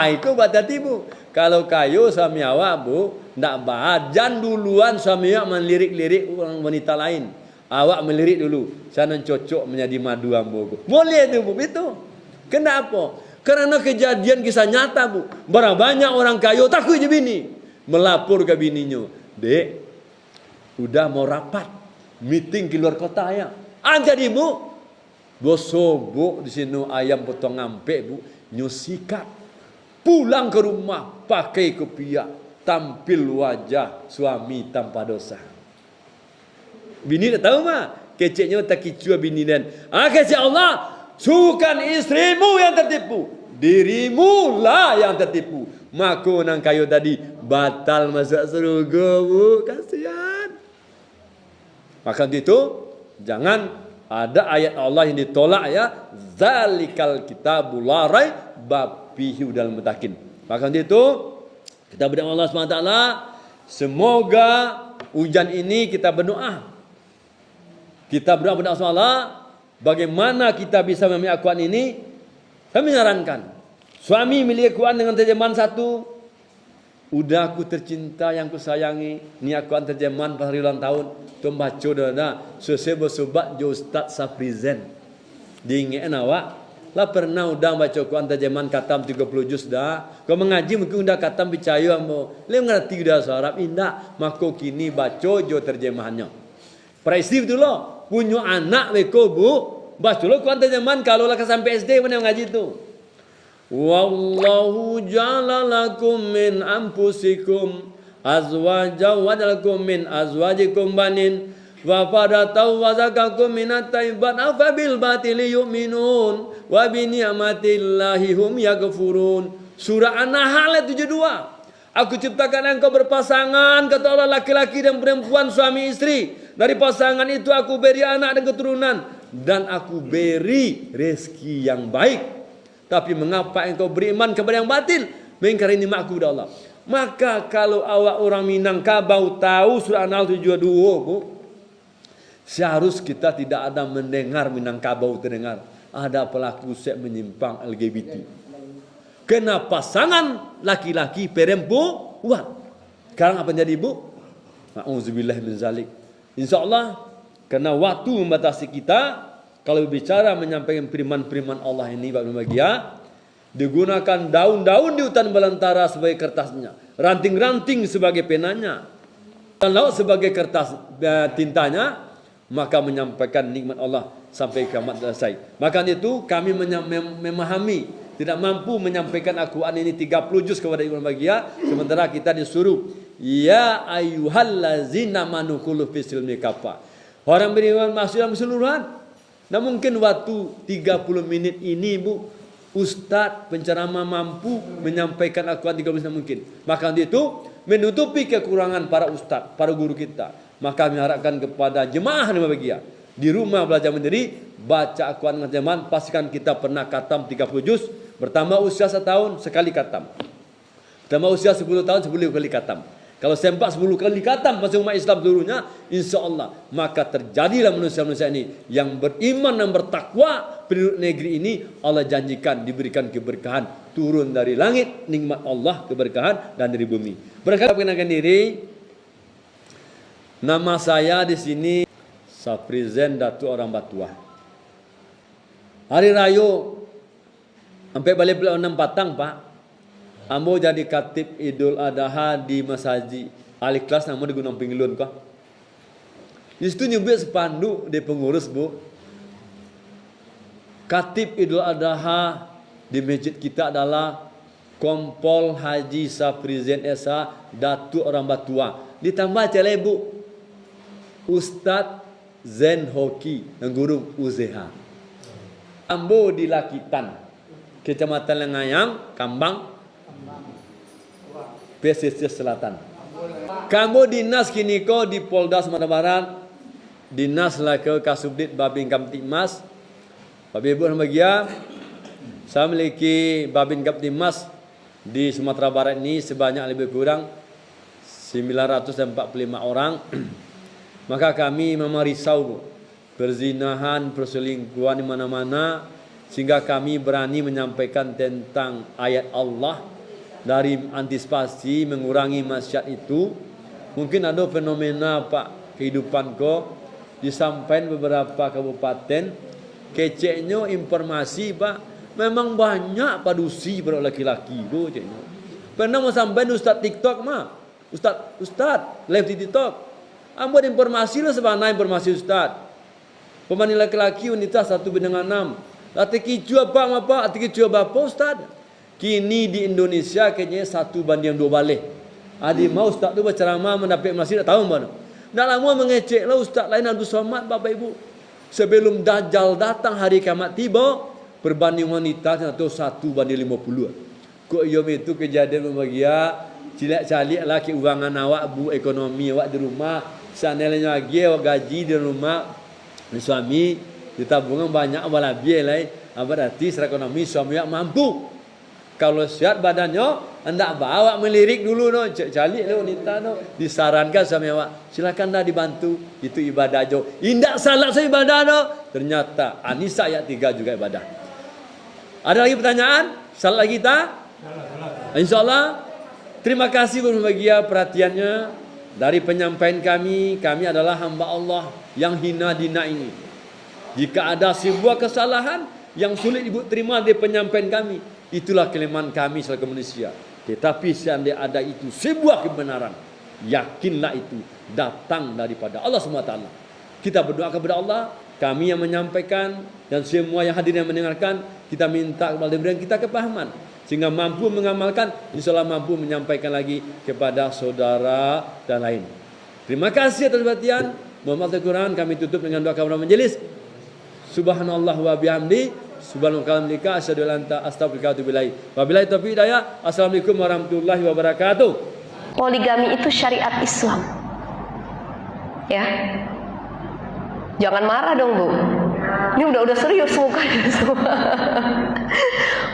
Itu berarti bu. Kalau kayu suami awak, bu, ndak bajan duluan suami awak melirik-lirik orang wanita lain. Awak melirik dulu. Sana cocok menjadi madu ambo. Boleh tu, bu. Itu. Kenapa? Karena kejadian kisah nyata, bu. Berapa banyak orang kayu takut je bini. Melapor ke bininya. Dek, udah mau rapat. Meeting ke luar kota ya. Jadi bu, bosobok di sini ayam potong ngampek bu, nyusikat. Pulang ke rumah pakai kopiah, tampil wajah suami tanpa dosa. Bini tak tahu mah, keceknya tak kicua bini dan. Kecek Allah, sukan istrimu yang tertipu, dirimu lah yang tertipu. Maka nang kayu tadi batal masuk surga bu, kasihan. Maka itu jangan ada ayat Allah yang ditolak ya. Zalikal kitabul la raib fihi hudal muttaqin. Maka itu kita berdoa Allah SWT, semoga hujan ini kita berdoa. Kita berdoa kepada Allah, bagaimana kita bisa memiliki Al-Quran ini? Kami menyarankan, suami milih Al-Quran dengan terjemahan satu. Udah aku tercinta yang ku sayangi, ni Al-Quran terjemahan pas hari ulang tahun. Tu baca dah, selesai bersobat jo Ustaz Saprizen. Diingatkan awak, lah pernah udah baca Al-Quran terjemahan katam 30 juz dah. Kau mengaji mungkin udah katam percaya ambo. Le ngerti dah Arab indah, maka kini baca jo terjemahannya. Praisif tu loh. Punya anak beko bu, baca lo Quran terjemahan kalau lah sampai SD mana yang ngaji tu. Wallahu ja'ala lakum min anfusikum azwajan wa ja'alakum min azwajikum banin wa fadatau wa zakakum minat tayyibat afabil batili yu'minun wa bi ni'matillahi hum yaghfurun. Surah An-Nahl ayat 72. Aku ciptakan engkau berpasangan, kata Allah, laki-laki dan perempuan, suami istri. Dari pasangan itu aku beri anak dan keturunan, dan aku beri rezeki yang baik. Tapi mengapa engkau beriman kepada yang batil, mengingkari nikmatku kepada Allah? Maka kalau awak orang Minangkabau tahu surah An-Nahl 72 bu, seharus kita tidak ada mendengar Minangkabau terdengar ada pelaku seks menyimpang LGBT. Kena pasangan laki-laki perempuan. Sekarang apa jadi bu? Ma'udzubillah min zalik. InsyaAllah karena waktu membatasi kita, kalau bicara menyampaikan firman-firman Allah ini bahagia, digunakan daun-daun di hutan belantara sebagai kertasnya, ranting-ranting sebagai penanya, dan laut sebagai kertas tintanya, maka menyampaikan nikmat Allah sampai kiamat selesai. Maka itu kami memahami, tidak mampu menyampaikan Al-Quran ini 30 juz kepada ibu bahagia, sementara kita disuruh ya ayyuhallazina amanu qulu fis silmi kafa. Orang beriman masuk dalam keseluruhan. Nah mungkin waktu 30 menit ini bu, ustaz penceramah mampu menyampaikan Al-Quran 30 menit mungkin. Maka itu menutupi kekurangan para ustaz, para guru kita. Maka kami harapkan kepada jemaah yang bahagia, di rumah belajar mandiri, baca Al-Quran dengan jemaah, pastikan kita pernah khatam 30 juz. Bertambah usia 1 tahun sekali khatam. Bertambah usia 10 tahun 10 kali khatam. Kalau sempat 10 kali khatam masuk umat Islam seluruhnya, insya-Allah maka terjadilah manusia-manusia ini yang beriman dan bertakwa. Penduduk negeri ini Allah janjikan diberikan keberkahan turun dari langit, nikmat Allah keberkahan, dan dari bumi. Berkata perkenalkan diri, nama saya di sini Saprizen Datu Orang Batuah. Hari Raya sampai balik bulan 6 Patang pak, ambo jadi khatib Idul Adha di Masaji Al-Ikhlas, nama di Gunung Pinggulun kah. Di situ nyebut spanduk di pengurus bu, khatib Idul Adha di masjid kita adalah Kompol Haji Saprizen Esa Datu Orang Batuah. Ditambah cale bu, Ustadz Zen Hoki yang guru UZH. Ambo di Lakitan, Kecamatan Lengayang, Kambang, pesisir selatan. Kamu dinas kiniko di Polda Sumatera Barat, dinas lake Kasubdit Babin Kamtibmas. Bapak Ibu yang bahagia, saya memiliki Babin Kamtibmas di Sumatera Barat ini sebanyak lebih kurang 945 orang. Maka kami memang risau perzinahan, perselingkuhan di mana-mana, sehingga kami berani menyampaikan tentang ayat Allah dari antisipasi mengurangi maksiat itu. Mungkin ada fenomena pak kehidupan kok disampaikan beberapa kabupaten, keceknya informasi pak memang banyak padusi pada laki-laki bu ceknya. Pernah mau sampai ustaz TikTok mah, ustaz live di TikTok, ambil informasi lah sebenarnya informasi ustaz. Pembanding laki-laki wanita 1:6. Laki jua apa? Laki jua apa Ustaz? Kini di Indonesia kayaknya 1:2 balik. Adi mau Ustaz tu berceramah mendapat masjid tak tahu mana. Nak lama mengecek lah Ustaz lain Abdul Somad Bapak Ibu. Sebelum Dajjal datang hari kiamat tiba, berbanding wanita atau 1:50. Kok yom itu kejadian membagia cilak-calik laki uangan awak bu ekonomi awak di rumah, sanelnya lagi awak gaji di rumah, suami di tabungan banyak wala biaya berarti secara ekonomi suami awak mampu. Kalau sehat badannya, hendak bawa melirik dulu no, calik lo wanita no, disarankan suami awak, silakan dah dibantu, itu ibadah jo. Indak salah saya ibadah no, ternyata Anisa ayat 3 juga ibadah. Ada lagi pertanyaan? Salah kita? Insyaallah. Terima kasih berbahagia perhatiannya dari penyampaian kami. Kami adalah hamba Allah yang hina dina ini. Jika ada sebuah kesalahan yang sulit ibu terima dari penyampaian kami, itulah kelemahan kami selaku manusia. Tetapi seandainya ada itu sebuah kebenaran, yakinlah itu datang daripada Allah SWT. Kita berdoa kepada Allah, kami yang menyampaikan dan semua yang hadir yang mendengarkan, kita minta kepada diberikan kita kepahaman sehingga mampu mengamalkan, insyaallah mampu menyampaikan lagi kepada saudara dan lain. Terima kasih atas perhatian. Mohon maaf Al-Quran, kami tutup dengan doa kepada majelis. Subhanallah wa bihamdi, subhanallah asyhadu an la ilaha illa anta astaghfiruka wa atubu ilaik. Wabillahi taufiq hidayah. Assalamualaikum warahmatullahi wabarakatuh. Poligami itu syariat Islam. Ya. Jangan marah dong, Bu. Ini udah serius mukanya semua.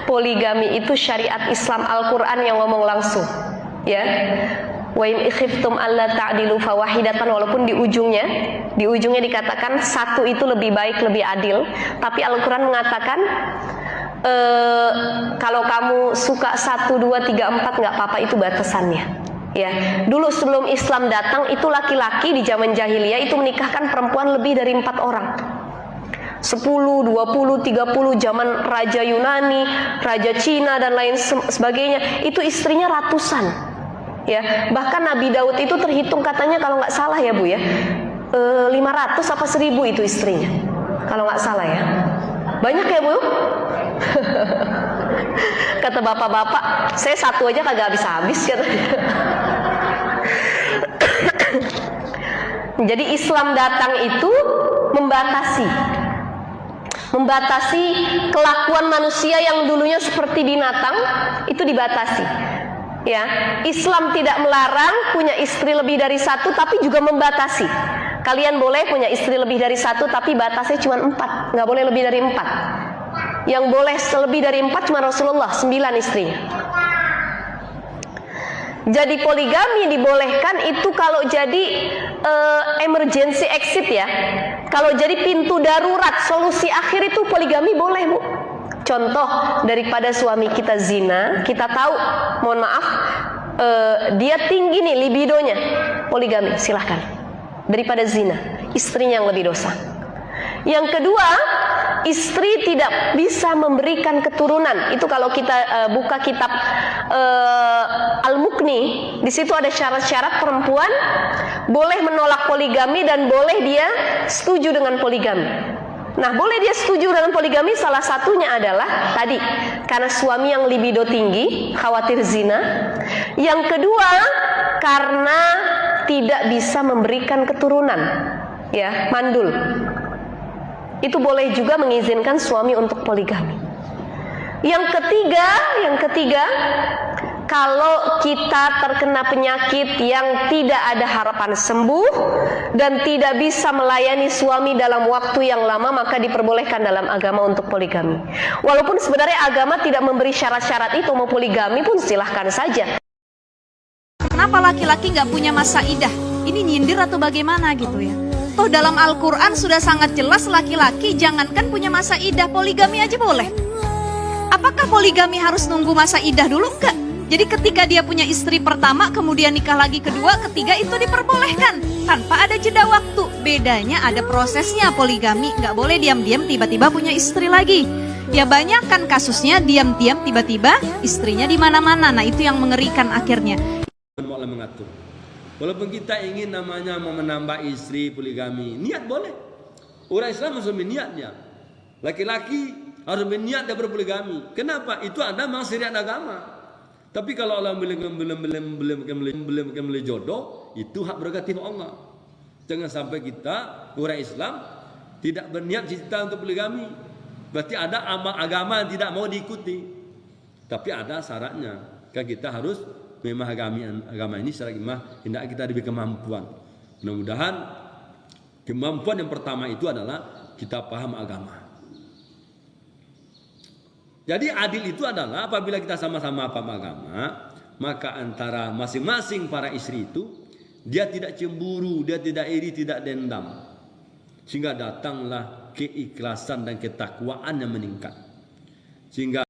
Poligami itu syariat Islam, Al-Qur'an yang ngomong langsung. Ya. Wa in khiftum alla ta'dilu fawahidatan, walaupun di ujungnya dikatakan satu itu lebih baik, lebih adil, tapi Al-Qur'an mengatakan kalau kamu suka 1, 2, 3, 4 nggak apa-apa, itu batasannya. Ya, dulu sebelum Islam datang itu laki-laki di zaman jahiliyah itu menikahkan perempuan lebih dari 4 orang. 10, 20, 30, zaman Raja Yunani, Raja Cina dan lain sebagainya, itu istrinya ratusan. Ya, bahkan Nabi Daud itu terhitung katanya kalau nggak salah ya Bu ya, 500 apa 1000 itu istrinya, kalau nggak salah ya. Banyak ya Bu? Kata bapak-bapak, saya satu aja kagak habis-habis katanya. Jadi Islam datang itu membatasi kelakuan manusia yang dulunya seperti binatang, itu dibatasi. Ya, Islam tidak melarang punya istri lebih dari 1, tapi juga membatasi. Kalian boleh punya istri lebih dari 1, tapi batasnya cuma 4, nggak boleh lebih dari 4. Yang boleh lebih dari 4 cuma Rasulullah, 9 istrinya. Jadi poligami dibolehkan itu kalau jadi emergency exit ya. Kalau jadi pintu darurat, solusi akhir itu poligami boleh Bu. Contoh, daripada suami kita zina, kita tahu, mohon maaf, dia tinggi nih libidonya, poligami silahkan. Daripada zina, istrinya yang lebih dosa. Yang kedua, istri tidak bisa memberikan keturunan. Itu kalau kita buka kitab Al-Muqni, di situ ada syarat-syarat perempuan boleh menolak poligami dan boleh dia setuju dengan poligami. Nah, boleh dia setuju dengan poligami, salah satunya adalah tadi karena suami yang libido tinggi, khawatir zina. Yang kedua, karena tidak bisa memberikan keturunan, ya, mandul. Itu boleh juga mengizinkan suami untuk poligami. Yang ketiga, kalau kita terkena penyakit yang tidak ada harapan sembuh dan tidak bisa melayani suami dalam waktu yang lama, maka diperbolehkan dalam agama untuk poligami. Walaupun sebenarnya agama tidak memberi syarat-syarat itu, mau poligami pun silahkan saja. Kenapa laki-laki nggak punya masa idah? Ini nyindir atau bagaimana gitu ya? Toh dalam Al-Quran sudah sangat jelas laki-laki jangankan punya masa idah, poligami aja boleh. Apakah poligami harus nunggu masa idah dulu? Enggak. Jadi ketika dia punya istri pertama, kemudian nikah lagi kedua, ketiga, itu diperbolehkan tanpa ada jeda waktu. Bedanya ada prosesnya. Poligami nggak boleh diam-diam tiba-tiba punya istri lagi. Ya banyak kan kasusnya diam-diam tiba-tiba istrinya di mana-mana. Nah itu yang mengerikan akhirnya. Allah mengatur. Walaupun kita ingin namanya mau menambah istri poligami, niat boleh. Orang Islam harus berniatnya. Laki-laki harus berniat dia berpoligami. Kenapa? Itu ada memang syariat agama. Tapi kalau Allah belum jodoh, itu hak prerogatif Allah. Jangan sampai kita orang Islam tidak berniat cita untuk poligami. Berarti ada agama yang tidak mau diikuti. Tapi ada syaratnya. Kan kita harus memahami agama ini secara hendak kita diberi kemampuan. Mudah-mudahan kemampuan yang pertama itu adalah kita paham agama. Jadi adil itu adalah apabila kita sama-sama paham agama, maka antara masing-masing para istri itu dia tidak cemburu, dia tidak iri, tidak dendam. Sehingga datanglah keikhlasan dan ketakwaan yang meningkat. Sehingga